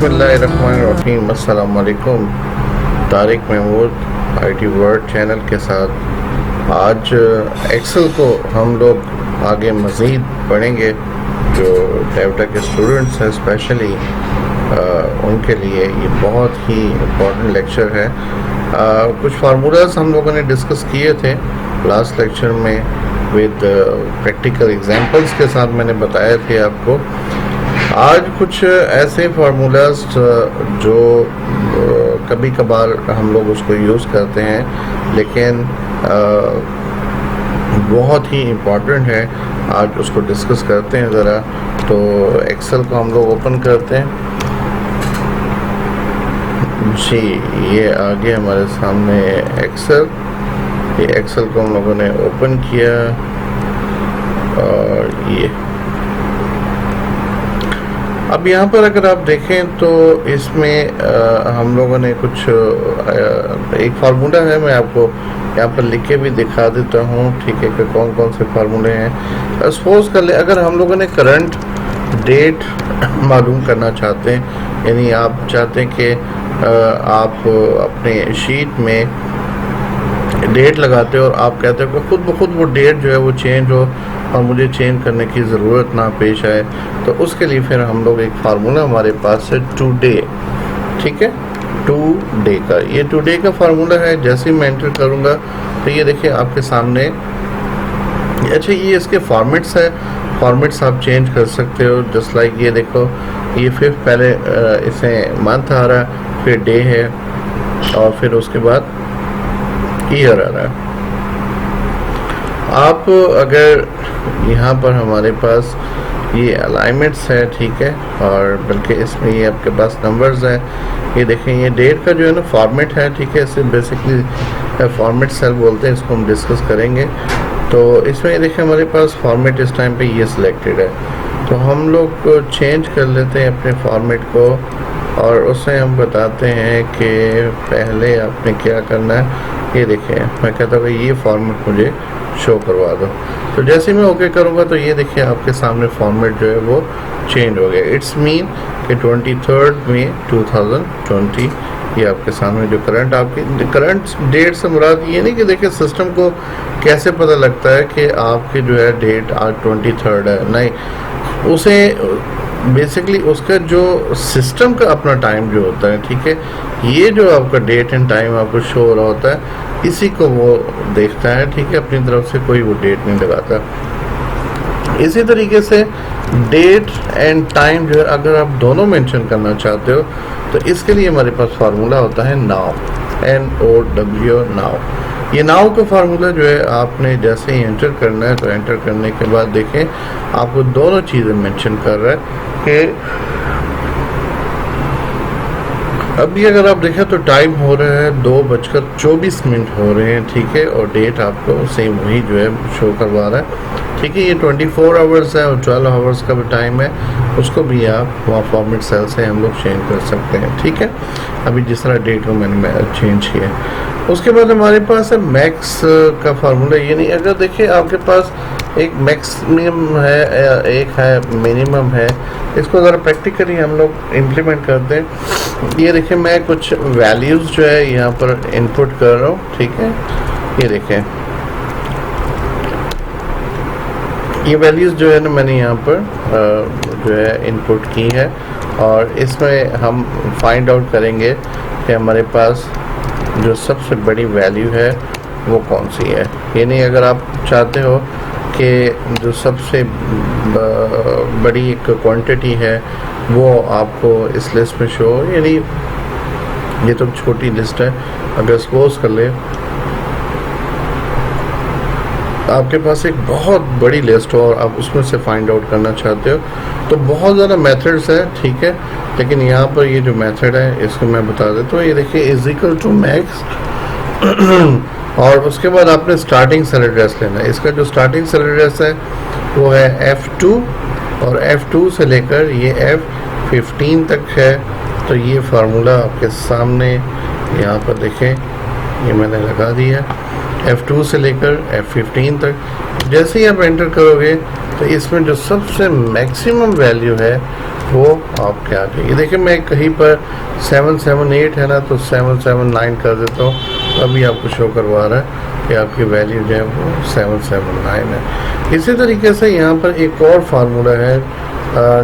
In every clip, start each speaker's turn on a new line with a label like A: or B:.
A: बिस्मिल्लाहिर्रहमानिर्रहीम। अस्सलाम वालेकुम। Tariq Mahmood IT word channel के साथ आज एक्सेल को हम लोग आगे मज़ीद पढ़ेंगे। जो डेल्टा के स्टूडेंट्स हैं स्पेशली उनके लिए ये बहुत ही इम्पोर्टेंट लेक्चर है। कुछ फार्मूलाज हम लोगों ने डिस्कस किए थे लास्ट लेक्चर में विद प्रैक्टिकल एग्जांपल्स के साथ मैंने बताए थे आपको। आज कुछ ऐसे फार्मूलाज जो कभी कभार हम लोग उसको यूज़ करते हैं लेकिन बहुत ही इम्पोर्टेंट है, आज उसको डिस्कस करते हैं ज़रा। तो एक्सेल को हम लोग ओपन करते हैं जी। ये आगे हमारे सामने एक्सेल, ये एक्सेल को हम लोगों ने ओपन किया और ये अब यहाँ पर अगर आप देखें तो इसमें हम लोगों ने कुछ एक फार्मूला है, मैं आपको यहाँ पर लिख के भी दिखा देता हूँ, ठीक है, कि कौन कौन से फार्मूले हैं। सपोज कर ले अगर हम लोगों ने करंट डेट मालूम करना चाहते हैं, यानी आप चाहते हैं कि आप अपने शीट में डेट लगाते हो और आप कहते हो कि खुद ब खुद वो डेट जो है वो चेंज हो और मुझे चेंज करने की ज़रूरत ना पेश आए, तो उसके लिए फिर हम लोग एक फार्मूला हमारे पास है टू डे, ठीक है, टू डे का। ये टू डे का फार्मूला है। जैसे ही मैं एंटर करूँगा तो ये देखिए आपके सामने। अच्छा, ये इसके फॉर्मेट्स है, फॉर्मेट्स आप चेंज कर सकते हो जस्ट लाइक ये देखो, ये फिफ्थ पहले इसे मंथ आ रहा है, फिर डे है और फिर उसके बाद ईयर आ रहा है। आप अगर यहाँ पर हमारे पास ये अलाइनमेंट्स है, ठीक है, और बल्कि इसमें ये आपके पास नंबर्स है। ये देखें, ये डेट का जो है ना फॉर्मेट है, ठीक है, इसे बेसिकली फॉर्मेट सेल बोलते हैं, इसको हम डिस्कस करेंगे। तो इसमें ये देखें हमारे पास फॉर्मेट इस टाइम पे ये सिलेक्टेड है, तो हम लोग चेंज कर लेते हैं अपने फॉर्मेट को और उससे हम बताते हैं कि पहले आपने क्या करना है। ये देखें, मैं कहता हूँ ये फॉर्मेट मुझे शो करवा दो, तो जैसे मैं ओके करूँगा तो ये देखिए आपके सामने फॉर्मेट जो है वो चेंज हो गया। इट्स मीन कि 23 मई 2020 ये आपके सामने जो करंट आपकी करंट डेट से मुराद ये नहीं कि देखिए सिस्टम को कैसे पता लगता है कि आपकी जो है डेट आज 23 है, नहीं, उसे बेसिकली उसका जो सिस्टम का अपना टाइम जो होता है, ठीक है, ये जो आपका डेट एंड टाइम आपको शो हो रहा होता है इसी को वो देखता है, ठीक है, अपनी तरफ से कोई वो डेट नहीं लगाता। इसी तरीके से डेट एंड टाइम जो है अगर आप दोनों मेंशन करना चाहते हो तो इसके लिए हमारे पास फार्मूला होता है नाउ, NOW, नाउ। ये नाउ का फार्मूला जो है आपने जैसे ही एंटर करना है तो एंटर करने के बाद देखें आपको दोनों चीज़ें मेंशन कर रहा है कि अभी अगर आप देखें तो टाइम हो रहा है 2:24 हो रहे हैं, ठीक है, और डेट आपको सेम वही जो है शो करवा रहा है, ठीक है। ये 24 आवर्स है और 12 आवर्स का भी टाइम है, उसको भी आप वहाँ फॉर्मेट सेल से हम लोग चेंज कर सकते हैं, ठीक है। अभी जिस तरह डेट को मैंने चेंज किया है। उसके बाद हमारे पास है मैक्स का फार्मूला। ये नहीं, अगर देखिए आपके पास एक मैक्सिमम है, एक है मिनिमम है, इसको ज़रा प्रैक्टिकली हम लोग इम्प्लीमेंट करते हैं। ये देखें मैं कुछ वैल्यूज़ जो है यहाँ पर इनपुट कर रहा हूँ, ठीक है। ये देखें ये वैल्यूज़ जो है ना मैंने यहाँ पर जो है इनपुट की है और इसमें हम फाइंड आउट करेंगे कि हमारे पास जो सबसे बड़ी वैल्यू है वो कौन सी है। ये नहीं, अगर आप चाहते हो कि जो सबसे बड़ी एक क्वांटिटी है वो आपको इस लिस्ट में शो, यानी ये तो छोटी लिस्ट है, अगर सपोज कर ले आपके पास एक बहुत बड़ी लिस्ट हो और आप उसमें से फाइंड आउट करना चाहते हो तो बहुत ज़्यादा मेथड्स हैं, ठीक है, लेकिन यहाँ पर ये जो मेथड है इसको मैं बता देता हूँ। ये देखिए इज इक्वल टू मैक्स और उसके बाद आपने स्टार्टिंग सेल एड्रेस लेना है। इसका जो स्टार्टिंग सेल एड्रेस है वो है F2 और F2 से लेकर ये F15 तक है। तो ये फार्मूला आपके सामने यहाँ पर देखें, ये मैंने लगा दिया F2 से लेकर F15 तक। जैसे ही आप एंटर करोगे तो इसमें जो सबसे मैक्सिमम वैल्यू है वो आपके आगे। ये देखिए मैं कहीं पर 778 है ना, तो 779 कर देता हूँ, अभी आपको शो करवा रहा है कि आपकी वैल्यू जो है वो 779 है। इसी तरीके से यहाँ पर एक और फार्मूला है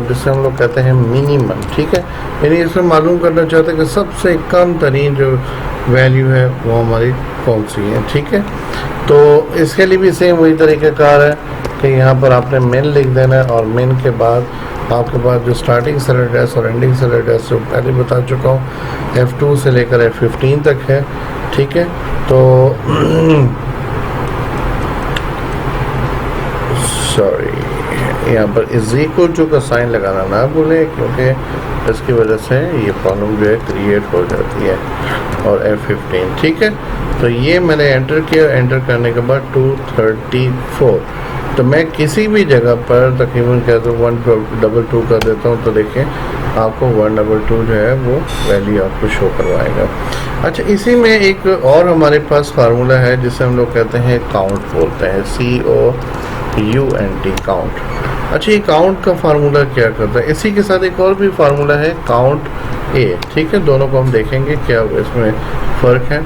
A: जिसे हम लोग कहते हैं मिनिमम, ठीक है। यानी इसमें मालूम करना चाहते हैं कि सबसे कम तरीन जो वैल्यू है वो हमारी कौन सी है, ठीक है। तो इसके लिए भी सेम वही तरीक़ाकार है कि यहाँ पर आपने मेन लिख देना है, और मेन के बाद आपके पास जो स्टार्टिंग सेल एड्रेस और एंडिंग सेल एड्रेस जो पहले बता चुका हूँ F2 से लेकर F15 तक है, ठीक है। तो सॉरी, यहाँ पर इज इक्वल टू का साइन लगाना ना भूलें, क्योंकि इसकी वजह से ये प्रॉब्लम जो है क्रिएट हो जाती है। और F15, ठीक है। तो ये मैंने एंटर किया, एंटर करने के बाद 234, तो मैं किसी भी जगह पर तकरीबन कह दो 122 कर देता हूँ, तो देखें आपको 122 जो है वो वैल्यू आपको शो करवाएगा। अच्छा, इसी में एक और हमारे पास फार्मूला है जिसे हम लोग कहते हैं काउंट बोलते हैं, COUNT, काउंट। अच्छा, ये काउंट का फार्मूला क्या करता है? इसी के साथ एक और भी फार्मूला है काउंट A, ठीक है। दोनों को हम देखेंगे क्या इसमें फ़र्क है।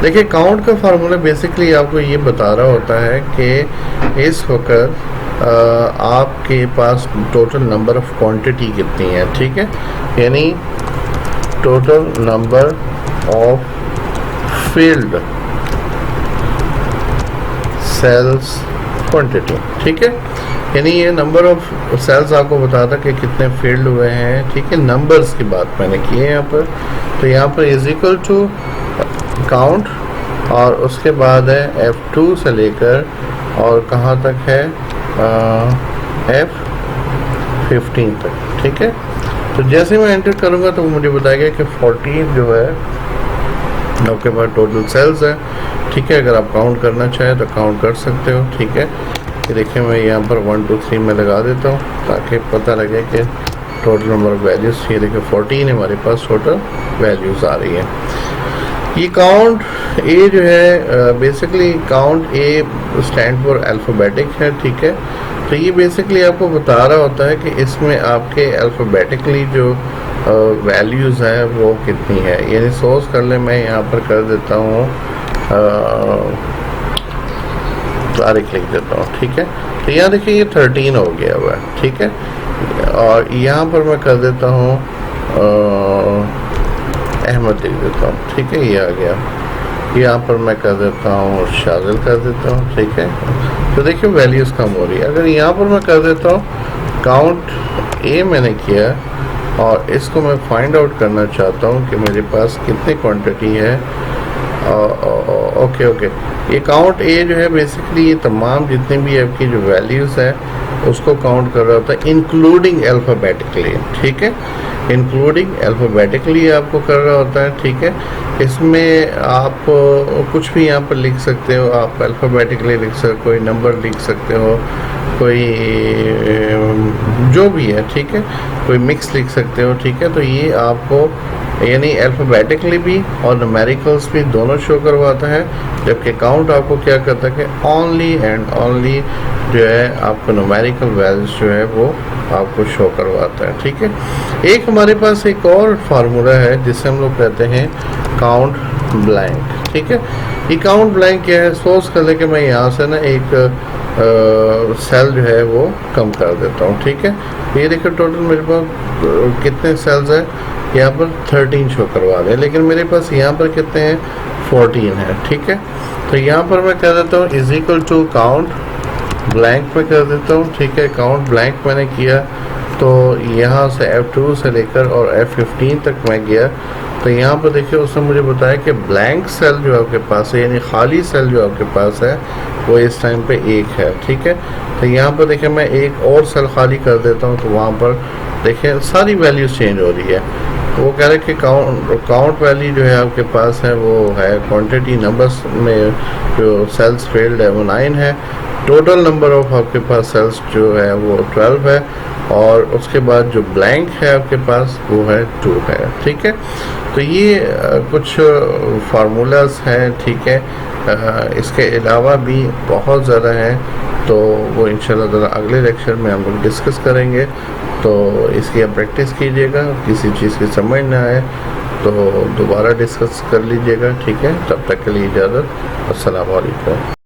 A: देखिए, काउंट का फार्मूला बेसिकली आपको ये बता रहा होता है कि इस वक्त आपके पास टोटल नंबर ऑफ क्वांटिटी कितनी है, ठीक है। यानी total number of field sales quantity, ठीक है। यानी ये नंबर ऑफ सेल्स आपको बताता कि कितने फील्ड हुए हैं, ठीक है। नंबर्स की बात मैंने की है यहाँ पर। तो यहाँ पर इज इक्वल टू काउंट, और उसके बाद है F2 से लेकर और कहाँ तक है F15 तक, ठीक है। तो जैसे मैं एंटर करूँगा तो मुझे बताएगा कि 14 जो है आपके पास टोटल सेल्स है, ठीक है। अगर आप काउंट करना चाहें तो काउंट कर सकते हो, ठीक है। ये देखिए मैं यहाँ पर 1 2 3 में लगा देता हूँ ताकि पता लगे कि टोटल नंबर ऑफ वैल्यूज़, ये देखिए 14 हमारे पास टोटल वैल्यूज़ आ रही है। ये काउंट ए जो है basically count A stand for alphabetic है, ठीक है। तो ये बेसिकली आपको बता रहा होता है कि इसमें आपके अल्फ़ाबेटिकली जो वैल्यूज़ हैं वो कितनी है। यानी सोर्स कर ले, मैं यहाँ पर कर देता हूँ तारीख लिख देता हूँ, ठीक है। तो यहाँ देखिए ये 13 हो गया हुआ है, ठीक है। और यहाँ पर मैं कर देता हूँ अहमद लिख देता हूँ, ठीक है, ये आ गया। यहाँ पर मैं कर देता हूँ शाजिल कर देता हूँ, ठीक है। तो देखिए वैल्यूज़ कम हो रही है। अगर यहाँ पर मैं कर देता हूँ काउंट ए मैंने किया, और इसको मैं फाइंड आउट करना चाहता हूँ कि मेरे पास कितनी क्वांटिटी है। ओके, ये काउंट ए जो है बेसिकली ये तमाम जितनी भी आपकी जो वैल्यूज़ है उसको काउंट कर रहा होता है इंक्लूडिंग अल्फ़ाबेटिकली, ठीक है। इंक्लूडिंग अल्फ़ाबेटिकली आपको कर रहा होता है, ठीक है। इसमें आप कुछ भी यहाँ पर लिख सकते हो, आप अल्फ़ाबेटिकली लिख सकते हो, कोई नंबर लिख सकते हो, कोई जो भी है, ठीक है, कोई मिक्स लिख सकते हो, ठीक है। तो ये आपको यानी अल्फ़ाबेटिकली भी और न्यूमेरिकल्स भी दोनों शो करवाता है, जबकि काउंट आपको क्या करता है कि ओनली एंड ओनली जो है आपको न्यूमेरिकल वैल्यूज जो है वो आपको शो करवाता है, ठीक है। एक हमारे पास एक और फार्मूला है जिसे हम लोग कहते हैं काउंट ब्लैंक, ठीक है। ये काउंट ब्लैंक क्या है? सोच कर लेके मैं यहाँ से ना एक सेल जो है वो कम कर देता हूँ, ठीक है। ये देखिए टोटल मेरे पास कितने सेल्स हैं, यहाँ पर 13 शो करवा रहे हैं, लेकिन मेरे पास यहाँ पर कितने हैं, 14 है, ठीक है। तो यहाँ पर मैं कह देता हूँ is equal to count blank में कर देता हूँ, ठीक है। काउंट ब्लैंक मैंने किया तो यहाँ से F2 से लेकर और F15 तक मैं गया, तो यहाँ पर देखिए उसने मुझे बताया कि ब्लैंक सेल जो आपके पास है यानी खाली सेल जो आपके पास है वो इस टाइम पे 1 है, ठीक है। तो यहाँ पर देखिए मैं एक और सेल खाली कर देता हूँ, तो वहाँ पर देखिए सारी वैल्यूज चेंज हो रही है। वो कह रहे हैं कि काउंट वैल्यू जो है आपके पास है वो है क्वांटिटी नंबर्स में जो सेल्स फील्ड है वो 9 है, टोटल नंबर ऑफ आपके पास सेल्स जो है वो 12 है, और उसके बाद जो ब्लैंक है आपके पास वो है 2 है, ठीक है। तो ये कुछ फार्मूलाज हैं, ठीक है। इसके अलावा भी बहुत ज़्यादा हैं, तो वो इंशाल्लाह ताला अगले लेक्चर में हम लोग डिस्कस करेंगे। तो इसकी आप प्रैक्टिस कीजिएगा, किसी चीज़ की समझ ना आए तो दोबारा डिस्कस कर लीजिएगा, ठीक है। तब तक के लिए इजाज़त, अस्सलाम वालेकुम।